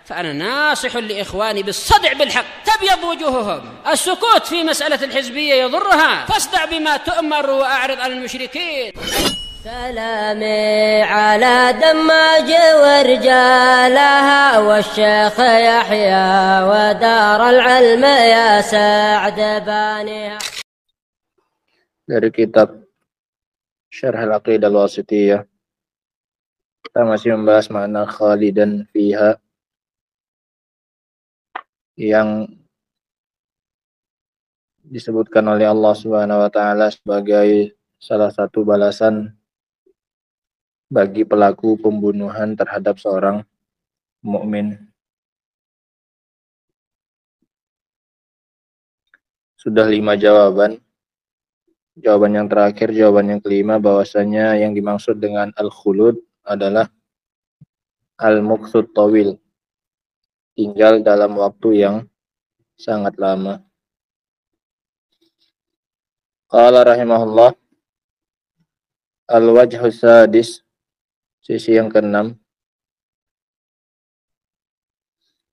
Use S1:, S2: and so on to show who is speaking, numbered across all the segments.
S1: فأنا ناصح لإخواني بالصدع بالحق تبيض وجوههم. السكوت في مسألة الحزبية يضرها، فاصدع بما تؤمر وأعرض عن المشركين.
S2: سلامي على دماج ورجالها والشيخ يحيى ودار العلم يا سعد بانيها.
S3: Dari kitab Syarh Al-Aqidah Al-Wasithiyah, kita masih membahas makna khalidan fiha yang disebutkan oleh Allah Subhanahu wa taala sebagai salah satu balasan bagi pelaku pembunuhan terhadap seorang mukmin. Sudah 5 jawaban. Jawaban yang terakhir, jawaban yang kelima, bahwasanya yang dimaksud dengan al-khulud adalah al-muqsud tawil, tinggal dalam waktu yang sangat lama. Qala rahimahullah, al-wajhu sadis, sisi yang keenam,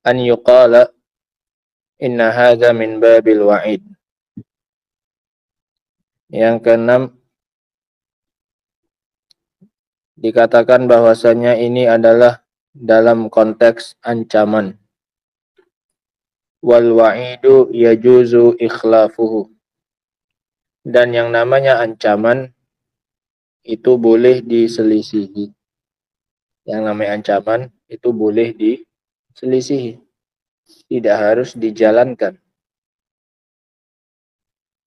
S3: an yuqala inna hadza min babil wa'id. Yang keenam, dikatakan bahwasanya ini adalah dalam konteks ancaman. Wal wa'idu yajuzu ikhlafuhu. Dan yang namanya ancaman itu boleh diselisihi. Yang namanya ancaman itu boleh diselisihi, tidak harus dijalankan.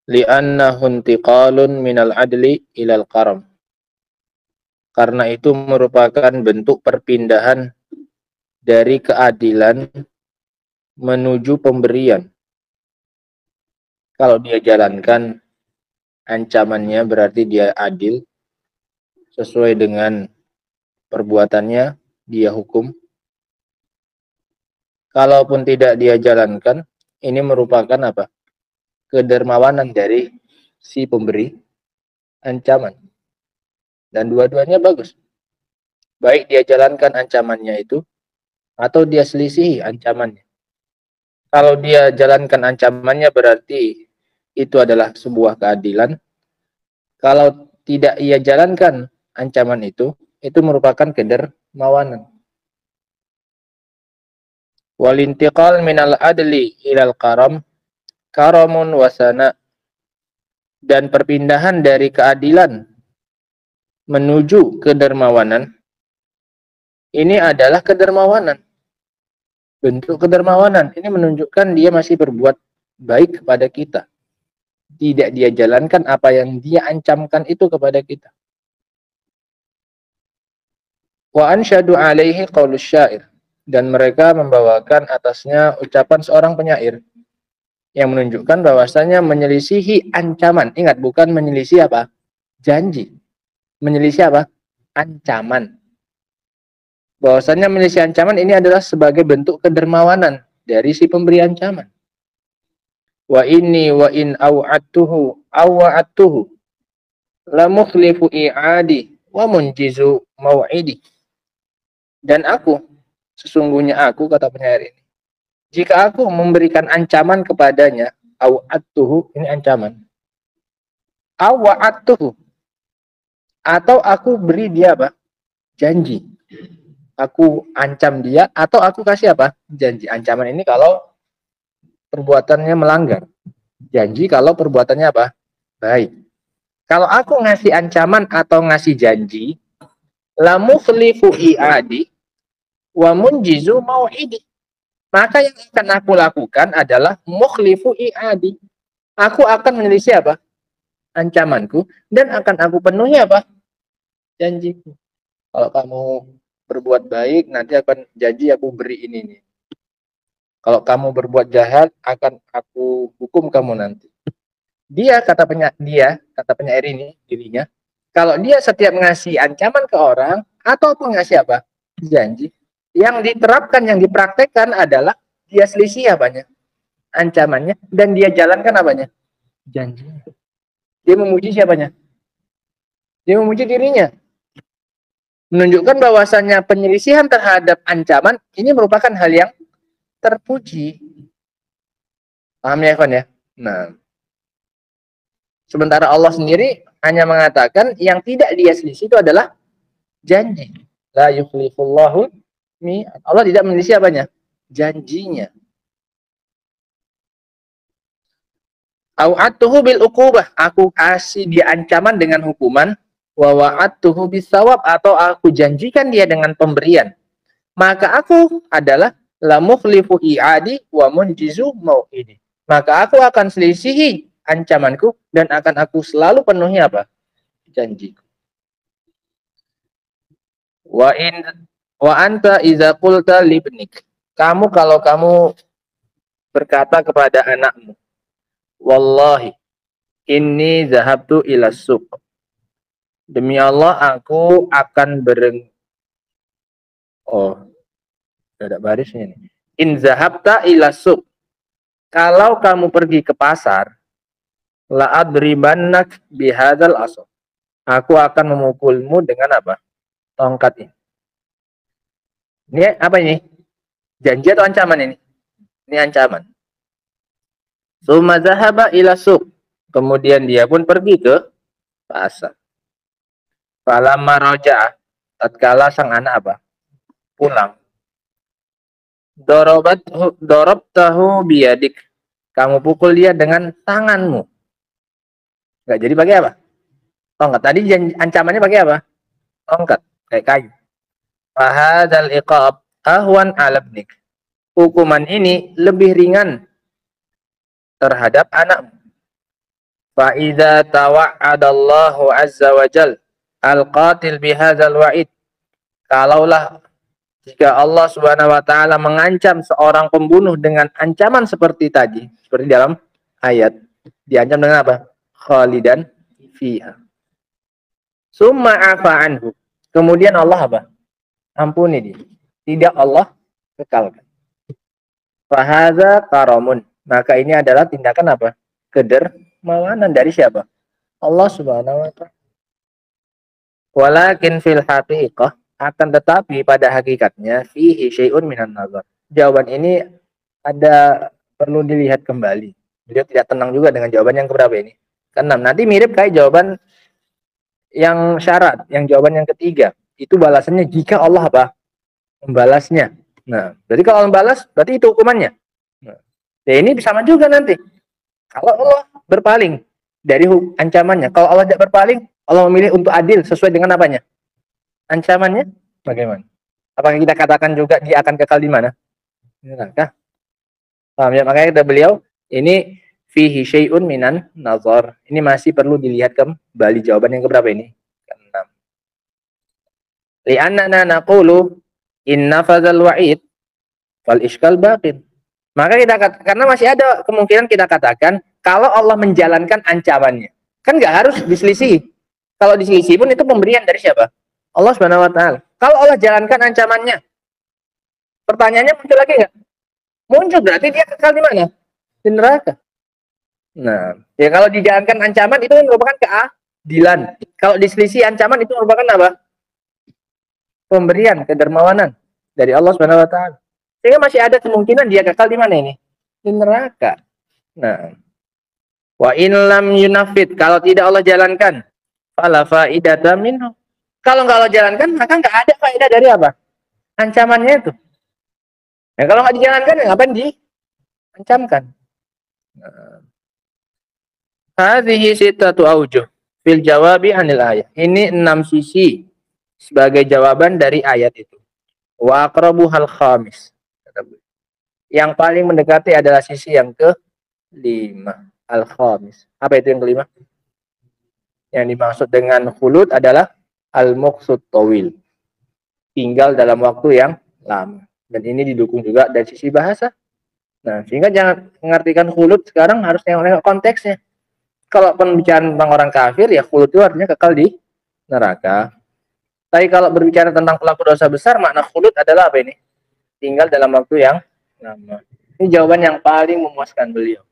S3: Li'annahu intiqalun minal adli ilal karam. Karena itu merupakan bentuk perpindahan dari keadilan menuju pemberian. Kalau dia jalankan ancamannya berarti dia adil, sesuai dengan perbuatannya dia hukum. Kalaupun tidak dia jalankan, ini merupakan apa? Kedermawanan dari si pemberi ancaman. Dan dua-duanya bagus. Baik dia jalankan ancamannya itu, atau dia selisihi ancamannya. Kalau dia jalankan ancamannya berarti itu adalah sebuah keadilan. Kalau tidak ia jalankan ancaman itu merupakan kedermawanan. Walintiqal minal adli ilal karam karamun wasana. Dan perpindahan dari keadilan menuju kedermawanan, ini adalah kedermawanan. Bentuk kedermawanan ini menunjukkan dia masih berbuat baik kepada kita. Tidak dia jalankan apa yang dia ancamkan itu kepada kita. Wa ansyadu alaihi qaulus syair. Dan mereka membawakan atasnya ucapan seorang penyair yang menunjukkan bahwasanya menyelisihi ancaman. Ingat, bukan menyelisih apa? Janji. Menyelisih apa? Ancaman. Bahwasanya menyelisih ancaman ini adalah sebagai bentuk kedermawanan dari si pemberi ancaman. Wa inni wa in aw'adtuhu la mukhlifu i'adi wa munjizu mau'idi. Dan aku, sesungguhnya aku, kata penyair ini, jika aku memberikan ancaman kepadanya, aw'adtuhu, ini ancaman, aw'adtuhu, atau aku beri dia apa? Janji. Aku ancam dia, atau aku kasih apa? Janji. Ancaman ini kalau perbuatannya melanggar. Janji kalau perbuatannya apa? Baik. Kalau aku ngasih ancaman atau ngasih janji, la mukhlifu i'adi wa munjizu mau'idi. Maka yang akan aku lakukan adalah mukhlifu i'adi. Aku akan menyelisih apa? Ancamanku, dan akan aku penuhi apa? Janjiku. Kalau kamu berbuat baik, nanti akan janji aku beri ini nih. Kalau kamu berbuat jahat, akan aku hukum kamu nanti. Dia kata penyair ini, dirinya, kalau dia setiap ngasih ancaman ke orang ataupun ngasih apa? Janji. Yang diterapkan, yang dipraktekkan adalah dia selisih apanya? Ancamannya, dan dia jalankan apanya? Janjinya. Dia memuji siapanya? Dia memuji dirinya. menunjukkan bahwasanya penyelisihan terhadap ancaman ini merupakan hal yang terpuji. Paham ya, kawan ya? Nah, sementara Allah sendiri hanya mengatakan yang tidak dia selisih itu adalah janji. La yukhlifullahu mi'ad. Allah tidak menelisih apanya? Janjinya. Au'atuhu bil uqubah. Aku kasih dia ancaman dengan hukuman. Wa wa'atuhu bisawab. Atau aku janjikan dia dengan pemberian. Maka aku adalah la mukhlifu i'adi wa munjizu mau'idi. Maka aku akan selisihi ancamanku dan akan aku selalu penuhi apa? Janjiku. Wa anta idza qulta libnik. Kamu kalau kamu berkata kepada anakmu, wallahi inni zahabtu ila suq. Demi Allah aku akan ada barisnya nih. In zahabta ila suq. Kalau kamu pergi ke pasar, la adribannak bihadzal asr. Aku akan memukulmu dengan apa? Tongkat ini. Ini apa ini? Janji atau ancaman ini? Ini ancaman. Summa zahaba ila suq. Kemudian dia pun pergi ke pasar. Falamma raja'a, tatkala sang anak apa? Pulang. Darabtahu biyadik. Kamu pukul dia dengan tanganmu. Enggak jadi pakai apa? Tongkat. Tadi ancamannya pakai apa? Tongkat, kayak kayu. Fahadzal iqab ahwan 'ala ibnik. Hukuman ini lebih ringan terhadap anakmu. Fa idza tawa'adallahu 'azza wa jal al-qatil bihadzal wa'id. Kalaulah jika Allah Subhanahu wa taala mengancam seorang pembunuh dengan ancaman seperti tadi, seperti dalam ayat, diancam dengan apa? Khalidan fiha. Summa afa anhu. Kemudian Allah apa? Ampuni dia. Tidak Allah kekalkan. Fahaza karamun. Maka ini adalah tindakan apa? Kedermawanan dari siapa? Allah Subhanahu wa taala. Walakin fil haqiqah, akan tetapi pada hakikatnya fihi syai'un minan nazar. Jawaban ini ada perlu dilihat kembali. Beliau tidak tenang juga dengan jawaban yang keberapa ini? Keenam. Nanti mirip kayak jawaban yang syarat, yang jawaban yang ketiga. Itu balasannya jika Allah apa? Membalasnya. Nah, jadi kalau membalas berarti itu hukumannya. Nah, ya ini sama juga nanti. Kalau Allah berpaling dari ancamannya, kalau Allah tidak berpaling, Allah memilih untuk adil sesuai dengan apanya? Ancamannya bagaimana? Apakah kita katakan juga dia akan kekal di mana? Di neraka. Paham ya? Makanya kata beliau, ini fihi syai'un minan nazar. Ini masih perlu dilihat kembali jawaban yang keberapa ini? Keenam. Li'annana naqulu inna fadzal wa'id wal iskal baqin. Maka karena masih ada kemungkinan kita katakan kalau Allah menjalankan ancamannya, kan nggak harus diselisih. Kalau diselisih pun itu pemberian dari siapa? Allah Subhanahu wa taala. Kalau Allah jalankan ancamannya, pertanyaannya muncul lagi nggak? Muncul, berarti dia kekal di mana? Di neraka. Nah, ya kalau dijalankan ancaman itu merupakan keadilan. Kalau diselisih ancaman itu merupakan apa? Pemberian, kedermawanan dari Allah Subhanahu wa taala. Sehingga masih ada kemungkinan dia kekal di mana ini? Di neraka. Nah, wa in lam yunafid, kalau tidak Allah jalankan, fala faidata minhu. Kalau nggak Allah jalankan, maka nggak ada faedah dari apa? Ancamannya itu. Ya, kalau nggak dijalankan, ya ngapain diancamkan? Hadhihi sittatu aujuh fil jawabi anil ayat. Ini 6 sisi sebagai jawaban dari ayat itu. Wa aqrabuhal khamis. Yang paling mendekati adalah sisi yang ke-5, al-khamis. Apa itu yang kelima? Yang dimaksud dengan khulud adalah al-muqsud tawil. Tinggal dalam waktu yang lama. Dan ini didukung juga dari sisi bahasa. Nah, sehingga jangan mengartikan khulud sekarang harus nengok konteksnya. Kalau pembicaraan tentang orang kafir, ya khulud itu artinya kekal di neraka. Tapi kalau berbicara tentang pelaku dosa besar, makna khulud adalah apa ini? Tinggal dalam waktu yang lama. Ini jawaban yang paling memuaskan beliau.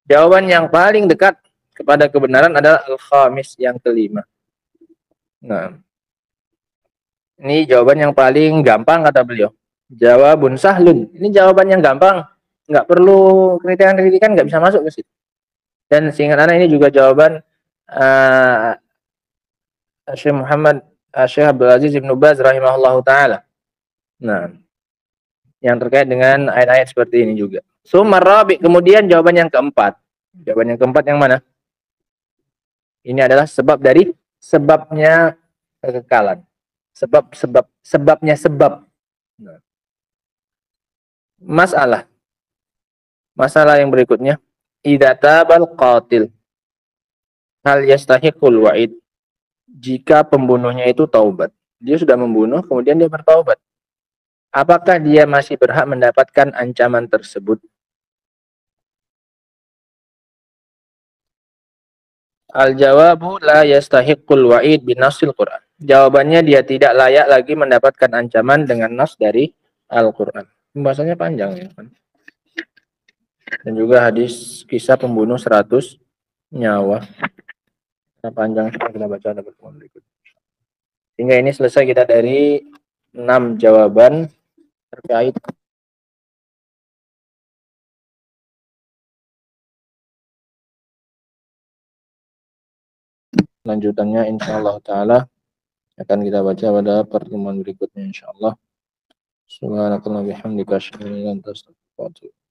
S3: Jawaban yang paling dekat kepada kebenaran adalah al-khamis, yang kelima. Nah, Ini jawaban yang paling gampang kata beliau. Jawabun sahlun. Ini jawaban yang gampang. Nggak perlu kritikan-kritikan, nggak bisa masuk ke situ. Dan seingat anak ini juga jawaban Syekh Muhammad Syekh Abdul Aziz Ibn Baz rahimahullahu ta'ala. Nah, yang terkait dengan ayat-ayat seperti ini juga. Summa rabi, kemudian jawaban yang keempat. Jawaban yang keempat yang mana? Ini adalah sebab dari sebabnya kekekalan. Sebabnya sebab. Nah. Masalah yang berikutnya. Idza tabal qatil hal yastahiqul wa'id. Jika pembunuhnya itu taubat. Dia sudah membunuh, kemudian dia bertaubat. Apakah dia masih berhak mendapatkan ancaman tersebut? Al-jawabu la yastahiqul wa'id binasil Qur'an. Jawabannya dia tidak layak lagi mendapatkan ancaman dengan nas dari Al-Qur'an. Pembahasannya panjang ya kan. Dan juga hadis kisah pembunuh 100 nyawa. Nah, panjang, kita baca ada pertemuan berikut. Sehingga ini selesai kita dari 6 jawaban terkait lanjutannya insyaallah taala akan kita baca pada pertemuan berikutnya insyaallah. Subhanakallah bihamdika asyhadu an la ilaha illa anta astaghfiruka wa atubu ilaik.